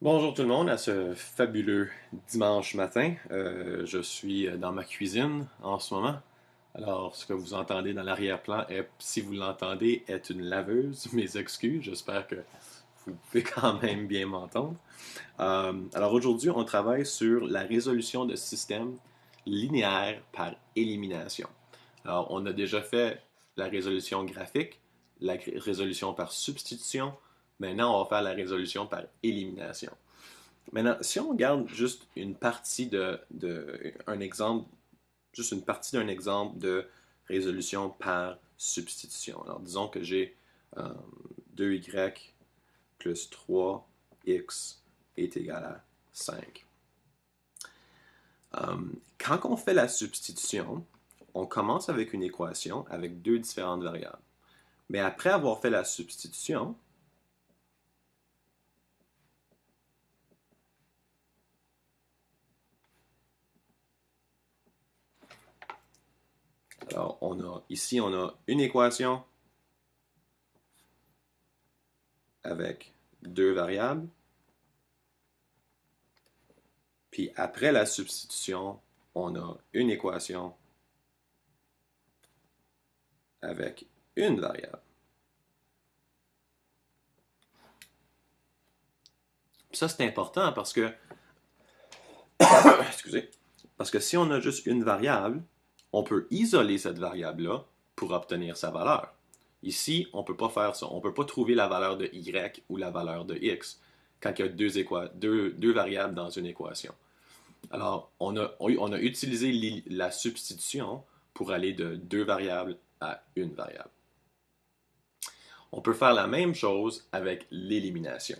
Bonjour tout le monde à ce fabuleux dimanche matin. Je suis dans ma cuisine en ce moment. Alors, ce que vous entendez dans l'arrière-plan, si vous l'entendez, est une laveuse. Mes excuses, j'espère que vous pouvez quand même bien m'entendre. Alors aujourd'hui, on travaille sur la résolution de systèmes linéaires par élimination. Alors, on a déjà fait la résolution graphique, la résolution par substitution. Maintenant, on va faire la résolution par élimination. Maintenant, si on regarde juste une partie un exemple, juste une partie d'un exemple de résolution par substitution. Alors, disons que j'ai 2y plus 3x est égal à 5. Quand on fait la substitution, on commence avec une équation avec deux différentes variables. Mais après avoir fait la substitution, alors ici on a une équation avec deux variables. Puis après la substitution, on a une équation avec une variable. Puis ça, c'est important parce que, excusez, parce que si on a juste une variable, on peut isoler cette variable-là pour obtenir sa valeur. Ici, on ne peut pas faire ça. On ne peut pas trouver la valeur de y ou la valeur de x quand il y a deux variables dans une équation. Alors, on a utilisé la substitution pour aller de deux variables à une variable. On peut faire la même chose avec l'élimination.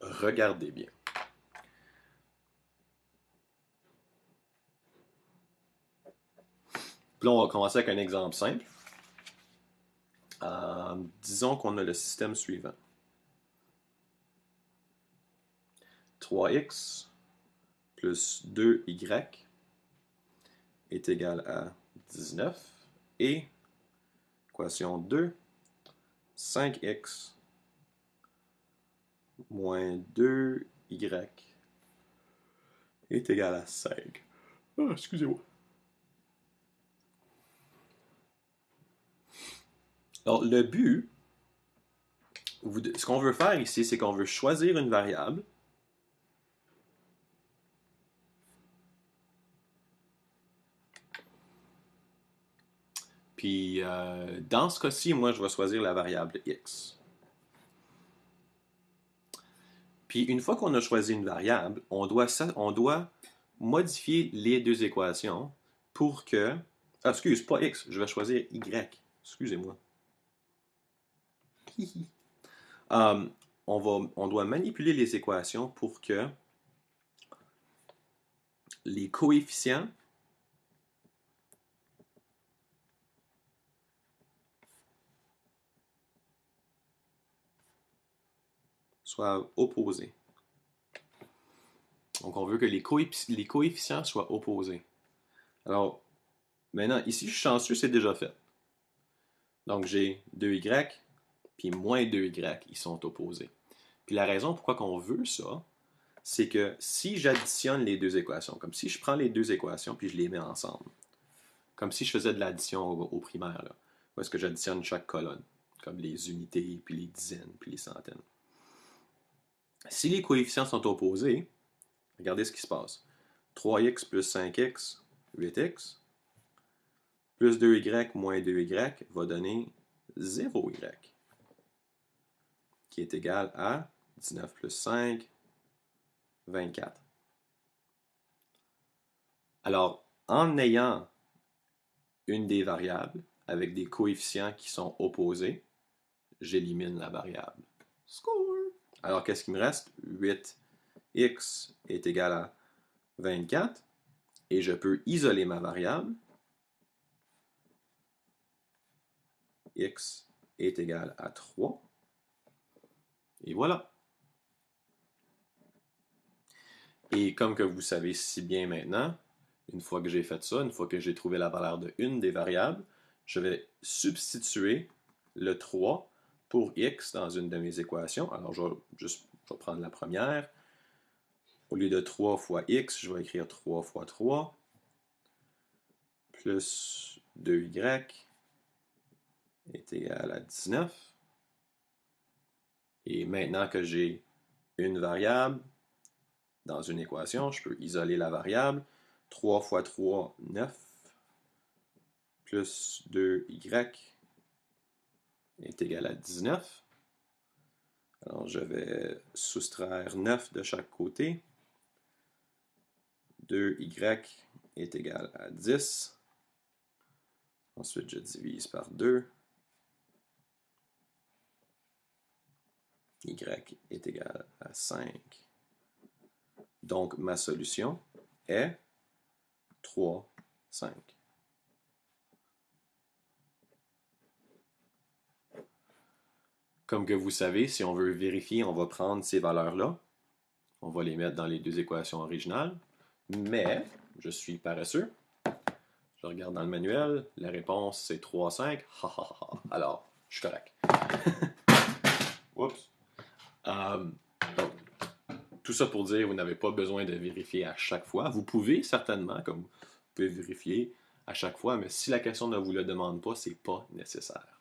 Regardez bien. Puis là, on va commencer avec un exemple simple. Disons qu'on a le système suivant. 3x plus 2y est égal à 19 et équation 2, 5x moins 2y est égal à 5. Ah, excusez-moi. Alors, le but, ce qu'on veut faire ici, c'est qu'on veut choisir une variable. Puis, dans ce cas-ci, moi, je vais choisir la variable x. Puis, une fois qu'on a choisi une variable, on doit modifier les deux équations pour que... Ah, excuse, pas x, je vais choisir y. Excusez-moi. On doit manipuler les équations pour que les coefficients soient opposés. Donc, on veut que les coefficients soient opposés. Alors, maintenant, ici, je suis chanceux, c'est déjà fait. Donc, j'ai 2y, puis moins 2y, ils sont opposés. Puis la raison pourquoi on veut ça, c'est que si j'additionne les deux équations, comme si je prends les deux équations puis je les mets ensemble, comme si je faisais de l'addition au primaire, là, où est-ce que j'additionne chaque colonne, comme les unités, puis les dizaines, puis les centaines. Si les coefficients sont opposés, regardez ce qui se passe. 3x plus 5x, 8x, plus 2y moins 2y va donner 0y, qui est égal à 19 plus 5, 24. Alors, en ayant une des variables avec des coefficients qui sont opposés, j'élimine la variable. Score! Alors, qu'est-ce qui me reste? 8x est égal à 24 et je peux isoler ma variable. X est égal à 3. Et voilà. Et comme que vous savez si bien maintenant, une fois que j'ai fait ça, une fois que j'ai trouvé la valeur de une des variables, je vais substituer le 3 pour x dans une de mes équations. Alors, je vais prendre la première. Au lieu de 3 fois x, je vais écrire 3 fois 3 plus 2y est égal à 19. Et maintenant que j'ai une variable dans une équation, je peux isoler la variable. 3 fois 3, 9, plus 2y est égal à 19. Alors, je vais soustraire 9 de chaque côté. 2y est égal à 10. Ensuite, je divise par 2. Y est égal à 5. Donc, ma solution est 3, 5. Comme que vous savez, si on veut vérifier, on va prendre ces valeurs-là. On va les mettre dans les deux équations originales. Mais, je suis paresseux. Je regarde dans le manuel. La réponse, c'est 3, 5. Alors, je suis correct. Oups. Donc, tout ça pour dire, vous n'avez pas besoin de vérifier à chaque fois. Vous pouvez certainement, comme vous pouvez vérifier à chaque fois, mais si la question ne vous le demande pas, c'est pas nécessaire.